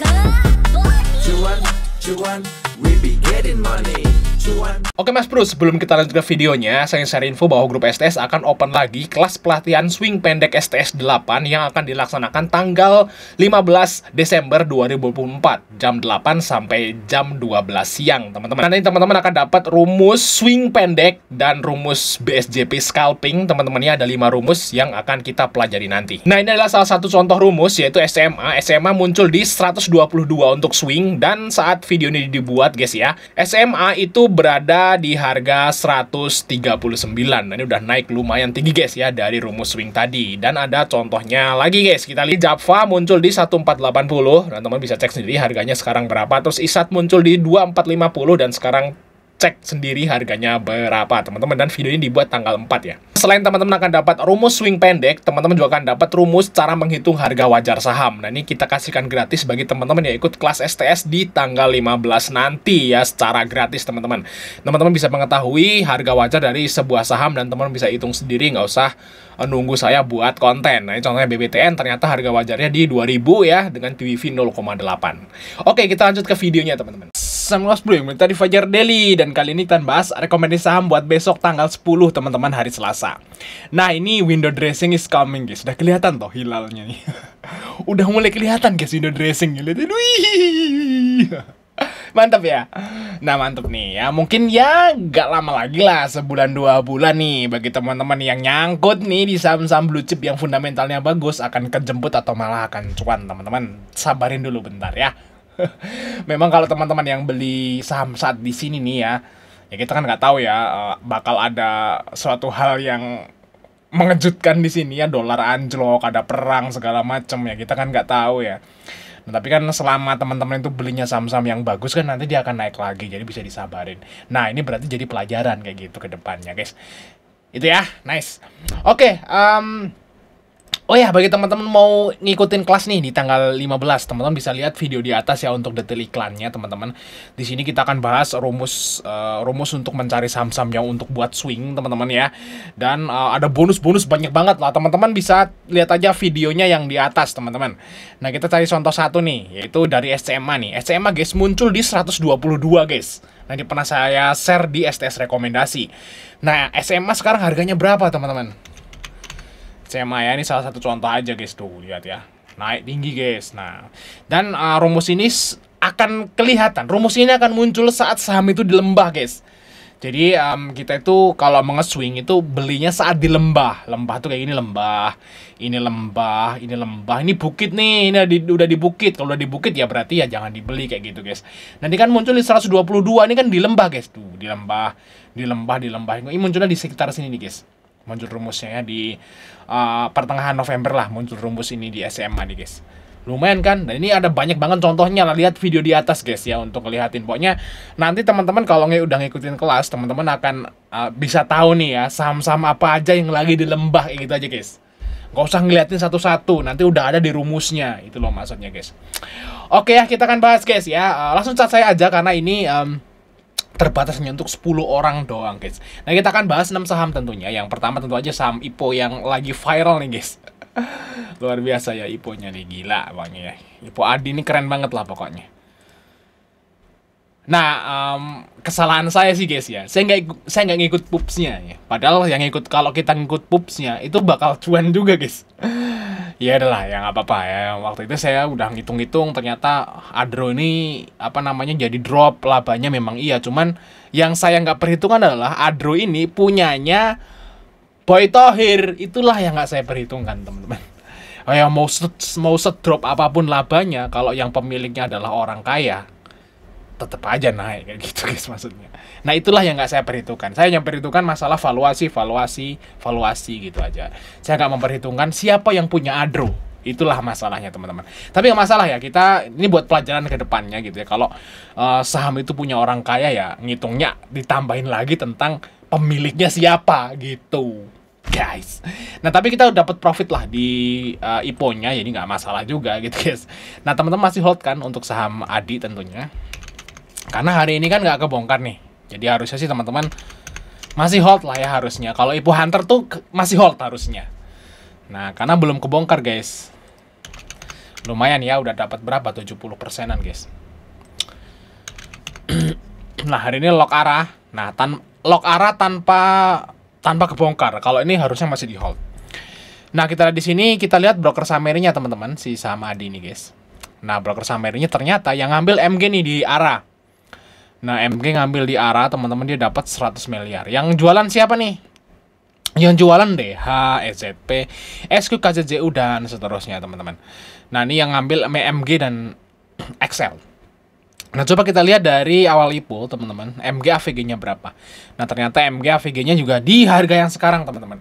Cuan, cuan, we be getting money. Cuan. Oke Mas Bro, sebelum kita lanjut ke videonya, saya share info bahwa grup STS akan open lagi kelas pelatihan swing pendek STS 8 yang akan dilaksanakan tanggal 15 Desember 2024 jam 8 sampai jam 12 siang teman-teman. Nanti teman-teman akan dapat rumus swing pendek dan rumus BSJP scalping. Teman-temannya ada 5 rumus yang akan kita pelajari nanti. Nah, ini adalah salah satu contoh rumus, yaitu SMA. SMA muncul di 122 untuk swing, dan saat video ini dibuat guys ya, SMA itu berada di harga 139. Nah, ini udah naik lumayan tinggi guys ya dari rumus swing tadi. Dan ada contohnya lagi guys. Kita lihat Java muncul di 1480. Nah, teman bisa cek sendiri harganya sekarang berapa. Terus ISAT muncul di 2450 dan sekarang cek sendiri harganya berapa teman-teman, dan video ini dibuat tanggal 4 ya. Selain teman-teman akan dapat rumus swing pendek, teman-teman juga akan dapat rumus cara menghitung harga wajar saham. Nah, ini kita kasihkan gratis bagi teman-teman yang ikut kelas STS di tanggal 15 nanti ya, secara gratis teman-teman. Teman-teman bisa mengetahui harga wajar dari sebuah saham dan teman-teman bisa hitung sendiri, nggak usah nunggu saya buat konten. Nah, ini contohnya BBTN, ternyata harga wajarnya di 2000 ya, dengan PBV 0,8. Oke, kita lanjut ke videonya teman-teman. Sama Mas Bro yang minta di Fajar Daily, dan kali ini kita bahas rekomendasi saham buat besok tanggal 10 teman-teman, hari Selasa. Nah, ini window dressing is coming guys. Udah kelihatan toh hilalnya nih. Udah mulai kelihatan guys window dressing. Wih. Mantap ya. Nah, mantap nih ya. Mungkin ya gak lama lagi lah, sebulan 2 bulan nih, bagi teman-teman yang nyangkut nih di saham-saham blue chip yang fundamentalnya bagus akan kejemput atau malah akan cuan teman-teman. Sabarin dulu bentar ya. Memang kalau teman-teman yang beli saham saat di sini nih ya, ya kita kan nggak tahu ya, bakal ada suatu hal yang mengejutkan di sini ya, dolar anjlok, ada perang segala macam ya, kita kan nggak tahu ya. Nah, tapi kan selama teman-teman itu belinya saham-saham yang bagus kan nanti dia akan naik lagi, jadi bisa disabarin. Nah, ini berarti jadi pelajaran kayak gitu ke depannya guys. Itu ya, nice. Oke, oh ya, bagi teman-teman mau ngikutin kelas nih di tanggal 15, teman-teman bisa lihat video di atas ya untuk detail iklannya, teman-teman. Di sini kita akan bahas rumus untuk mencari saham-saham yang untuk buat swing, teman-teman ya. Dan ada bonus-bonus banyak banget lah, teman-teman bisa lihat aja videonya yang di atas, teman-teman. Nah, kita cari contoh satu nih, yaitu dari SMA nih. SMA guys muncul di 122 guys. Nah, ini pernah saya share di STS rekomendasi. Nah, SMA sekarang harganya berapa, teman-teman? SMA ya, ini salah satu contoh aja guys, tuh lihat ya, naik tinggi guys. Nah, dan rumus ini akan kelihatan, rumus ini akan muncul saat saham itu di lembah guys. Jadi kita itu kalau mengeswing itu belinya saat di lembah. Lembah tuh kayak gini, lembah, ini lembah, ini lembah, ini bukit nih, ini udah di bukit. Kalau udah di bukit ya berarti ya jangan dibeli kayak gitu guys. Nanti kan muncul di 122, ini kan di lembah guys, tuh di lembah, di lembah, di lembah. Ini munculnya di sekitar sini nih guys. Muncul rumusnya ya di pertengahan November lah, muncul rumus ini di SMA nih guys. Lumayan kan? Dan ini ada banyak banget contohnya lah, lihat video di atas guys ya untuk ngeliatin. Pokoknya nanti teman-teman kalau udah ngikutin kelas, teman-teman akan bisa tahu nih ya saham-saham apa aja yang lagi di lembah kayak gitu aja guys. Gak usah ngeliatin satu-satu, nanti udah ada di rumusnya, itu loh maksudnya guys. Oke ya, kita akan bahas guys ya. Langsung chat saya aja karena ini terbatasnya untuk 10 orang doang guys. Nah, kita akan bahas 6 saham tentunya. Yang pertama tentu aja saham IPO yang lagi viral nih guys. Luar biasa ya IPO-nya nih, gila pokoknya ya. IPO Adi ini keren banget lah pokoknya. Nah, kesalahan saya sih guys ya, saya nggak ngikut pupsnya ya. Padahal yang ngikut, kalau kita ngikut pupsnya itu bakal cuan juga guys. Ya adalah, ya nggak apa-apa ya. Waktu itu saya udah ngitung-ngitung, ternyata Adro ini apa namanya jadi drop labanya memang iya. Cuman yang saya nggak perhitungkan adalah Adro ini punyanya Boy Thohir. Itulah yang nggak saya perhitungkan teman-teman. Oh ya, mau drop apapun labanya, kalau yang pemiliknya adalah orang kaya, tetap aja naik kayak gitu guys maksudnya. Nah, itulah yang nggak saya perhitungkan. Saya yang perhitungkan masalah valuasi gitu aja. Saya nggak memperhitungkan siapa yang punya Adro. Itulah masalahnya teman-teman. Tapi nggak masalah ya, kita ini buat pelajaran ke depannya gitu ya. Kalau saham itu punya orang kaya ya, ngitungnya ditambahin lagi tentang pemiliknya siapa gitu guys. Nah, tapi kita udah dapat profit lah di IPO-nya, jadi nggak masalah juga gitu guys. Nah, teman-teman masih hold kan untuk saham Adi tentunya, karena hari ini kan nggak kebongkar nih. Jadi harusnya sih teman-teman masih hold lah ya harusnya. Kalau IPO Hunter tuh masih hold harusnya. Nah, karena belum kebongkar guys. Lumayan ya, udah dapat berapa? 70%-an, guys. Nah, hari ini lock arah. Nah, lock arah tanpa kebongkar. Kalau ini harusnya masih di hold. Nah, kita lihat di sini, kita lihat broker summary-nya teman-teman, si saham Adi ini, guys. Nah, broker summary-nya ternyata yang ngambil MG nih di arah. Nah, MG ngambil di arah, teman-teman, dia dapat 100 miliar. Yang jualan siapa nih? Yang jualan DH, EZP, SQ, KZJU, dan seterusnya, teman-teman. Nah, ini yang ngambil MG dan Excel. Nah, coba kita lihat dari awal IPO, teman-teman. MG AVG-nya berapa? Nah, ternyata MG AVG-nya juga di harga yang sekarang, teman-teman.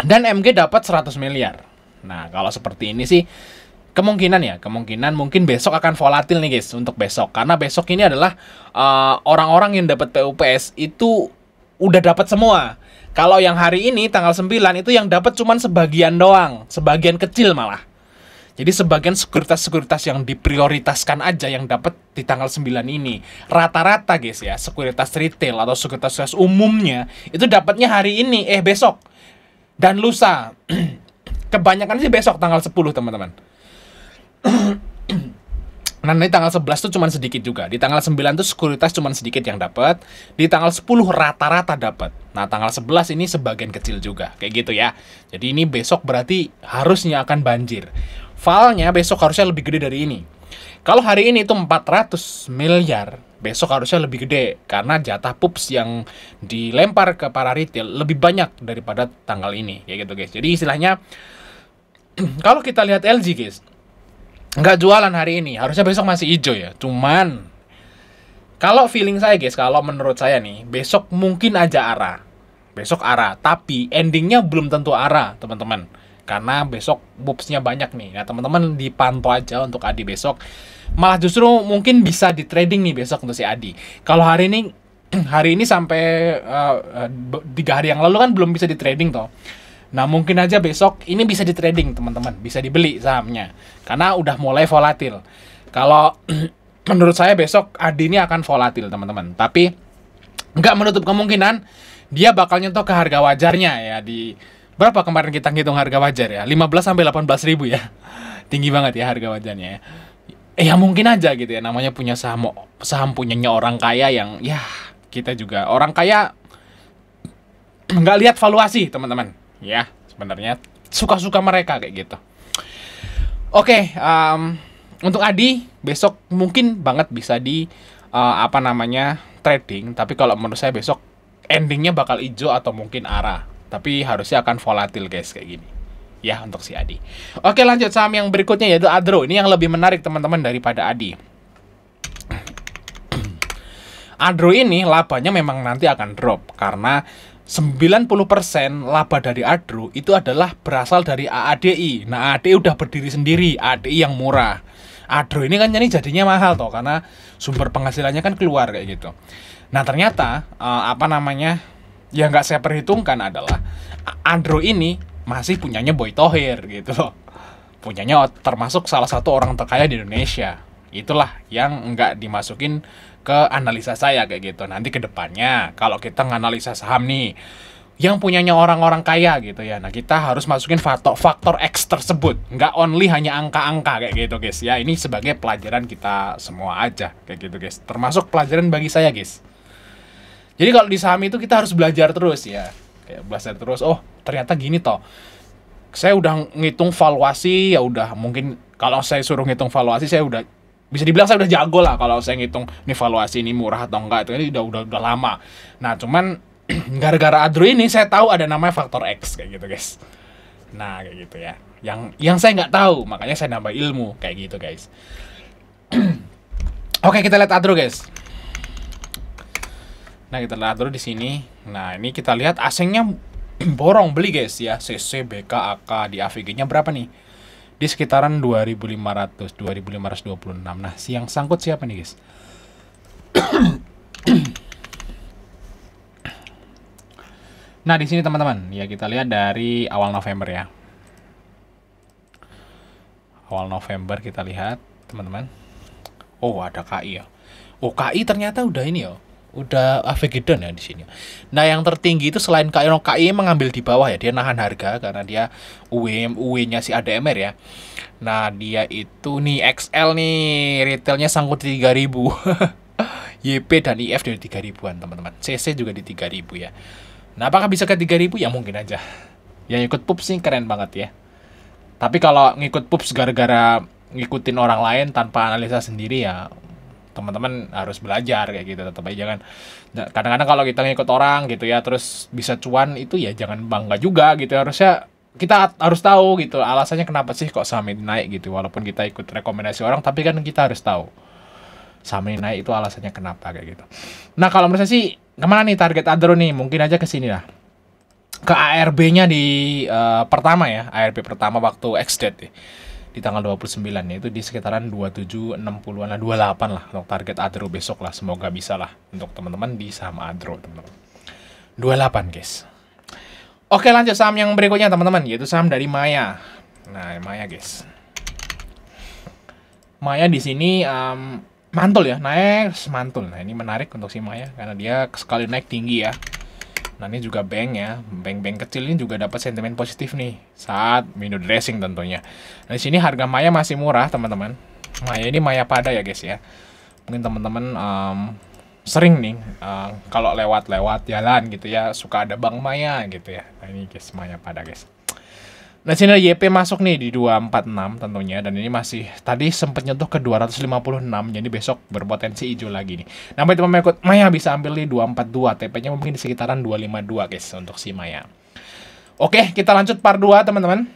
Dan MG dapat 100 miliar. Nah, kalau seperti ini sih, kemungkinan mungkin besok akan volatil nih, guys, untuk besok. Karena besok ini adalah orang-orang yang dapat PUPS itu udah dapat semua. Kalau yang hari ini, tanggal 9, itu yang dapat cuman sebagian doang. Sebagian kecil malah. Jadi sebagian sekuritas-sekuritas yang diprioritaskan aja yang dapat di tanggal 9 ini. Rata-rata, guys, ya, sekuritas retail atau sekuritas umumnya itu dapatnya hari ini, besok dan lusa. Kebanyakan sih besok tanggal 10, teman-teman. Nah, ini tanggal 11 tuh cuman sedikit juga. Di tanggal 9 tuh sekuritas cuman sedikit yang dapat. Di tanggal 10 rata-rata dapat. Nah, tanggal 11 ini sebagian kecil juga. Kayak gitu ya. Jadi ini besok berarti harusnya akan banjir. Falnya besok harusnya lebih gede dari ini. Kalau hari ini itu 400 miliar, besok harusnya lebih gede. Karena jatah PUPS yang dilempar ke para retail lebih banyak daripada tanggal ini. Kayak gitu, guys. Jadi istilahnya, kalau kita lihat LG, guys, nggak jualan hari ini, harusnya besok masih hijau ya. Cuman kalau feeling saya, guys, kalau menurut saya nih, besok mungkin aja arah. Besok arah, tapi endingnya belum tentu arah, teman-teman. Karena besok bubsnya banyak nih. Nah, teman-teman dipantau aja untuk Adi besok. Malah justru mungkin bisa di trading nih besok untuk si Adi. Kalau hari ini sampai 3 hari yang lalu kan belum bisa di trading toh. Nah, mungkin aja besok ini bisa di trading, teman-teman. Bisa dibeli sahamnya. Karena udah mulai volatil. Kalau menurut saya besok Adi ini akan volatil, teman-teman. Tapi nggak menutup kemungkinan dia bakal nyentuh ke harga wajarnya ya. Di berapa kemarin kita ngitung harga wajar ya? 15 sampai 18 ribu ya. Tinggi banget ya harga wajarnya ya. Ya mungkin aja gitu ya. Namanya punya saham punyanya orang kaya yang ya kita juga orang kaya nggak lihat valuasi, teman-teman. Ya, sebenarnya suka-suka mereka kayak gitu. Oke, untuk Adi besok mungkin banget bisa di trading. Tapi kalau menurut saya besok endingnya bakal hijau atau mungkin arah. Tapi harusnya akan volatil, guys, kayak gini. Ya, untuk si Adi. Oke, lanjut saham yang berikutnya yaitu Adro. Ini yang lebih menarik, teman-teman, daripada Adi. Adro ini labanya memang nanti akan drop karena 90% laba dari Adro itu adalah berasal dari AADI. Nah, AADI udah berdiri sendiri, AADI yang murah. Adro ini kan jadinya mahal toh karena sumber penghasilannya kan keluar kayak gitu. Nah, ternyata yang nggak saya perhitungkan adalah Adro ini masih punyanya Boy Thohir gitu loh. Punyanya termasuk salah satu orang terkaya di Indonesia. Itulah yang nggak dimasukin ke analisa saya kayak gitu. Nanti ke depannya kalau kita nganalisa saham nih yang punyanya orang-orang kaya gitu ya. Nah, kita harus masukin faktor X tersebut. Nggak only hanya angka-angka kayak gitu, guys. Ya, ini sebagai pelajaran kita semua aja kayak gitu, guys. Termasuk pelajaran bagi saya, guys. Jadi kalau di saham itu kita harus belajar terus ya. Kayak belajar terus. Oh, ternyata gini toh. Saya udah ngitung valuasi, ya udah mungkin kalau saya suruh ngitung valuasi saya udah bisa dibilang saya udah jago lah kalau saya ngitung nih valuasi ini murah atau enggak. Itu ini udah lama. Nah, cuman gara-gara Adro ini saya tahu ada namanya faktor X kayak gitu, guys. Nah, kayak gitu ya. Yang saya nggak tahu, makanya saya nambah ilmu kayak gitu, guys. Oke, kita lihat Adro, guys. Nah, kita lihat Adro di sini. Nah, ini kita lihat asingnya borong beli, guys ya. CC, BK, AK di AVG-nya berapa nih? Di sekitaran 2500, 2526. Nah, si yang sangkut siapa nih, guys? Nah, di sini teman-teman, ya kita lihat dari awal November ya. Awal November kita lihat, teman-teman. Oh, ada KI ya. Oh, KI ternyata udah ini ya. Udah Avegedon ya di sini. Nah, yang tertinggi itu selain KI mengambil di bawah ya, dia nahan harga karena dia UE-nya si ADMR ya. Nah, dia itu nih XL nih, retailnya sangkut di 3.000. YP dan IF dari 3.000-an, teman-teman. CC juga di 3.000 ya. Nah, apakah bisa ke 3.000? Ya mungkin aja. Yang ikut pups sih keren banget ya. Tapi kalau ngikut pups gara-gara ngikutin orang lain tanpa analisa sendiri ya, teman-teman harus belajar kayak gitu. Tetap aja jangan, kadang-kadang kalau kita ngikut orang gitu ya terus bisa cuan, itu ya jangan bangga juga gitu. Harusnya kita harus tahu gitu alasannya kenapa sih kok saham ini naik gitu. Walaupun kita ikut rekomendasi orang, tapi kan kita harus tahu saham ini naik itu alasannya kenapa kayak gitu. Nah, kalau menurut saya sih kemana nih target Adro nih? Mungkin aja ke sini lah, ke ARB-nya di pertama ya, ARB pertama waktu X-Date di tanggal 29 ya, itu di sekitaran 2760-an lah, 28 lah untuk target Adro besok lah. Semoga bisa lah untuk teman-teman di saham Adro, teman-teman. 28, guys. Oke, lanjut saham yang berikutnya, teman-teman, yaitu saham dari Maya. Nah, Maya, guys. Maya di sini mantul ya, naik mantul. Nah, ini menarik untuk si Maya karena dia sekali naik tinggi ya. Nah, ini juga bank ya, bank-bank kecil ini juga dapat sentimen positif nih saat window dressing tentunya. Nah, di sini harga Maya masih murah, teman-teman. Maya ini Maya pada ya, guys ya. Mungkin teman-teman sering nih kalau lewat-lewat jalan gitu ya, suka ada bank Maya gitu ya. Nah, ini guys, Maya pada, guys. Nah, sini YP masuk nih di 246 tentunya, dan ini masih tadi sempat nyentuh ke 256, jadi besok berpotensi hijau lagi nih. Nah, buat teman-teman ikut Maya bisa ambil di 242, TP-nya mungkin di sekitaran 252 guys untuk si Maya. Oke, kita lanjut part 2 teman-teman.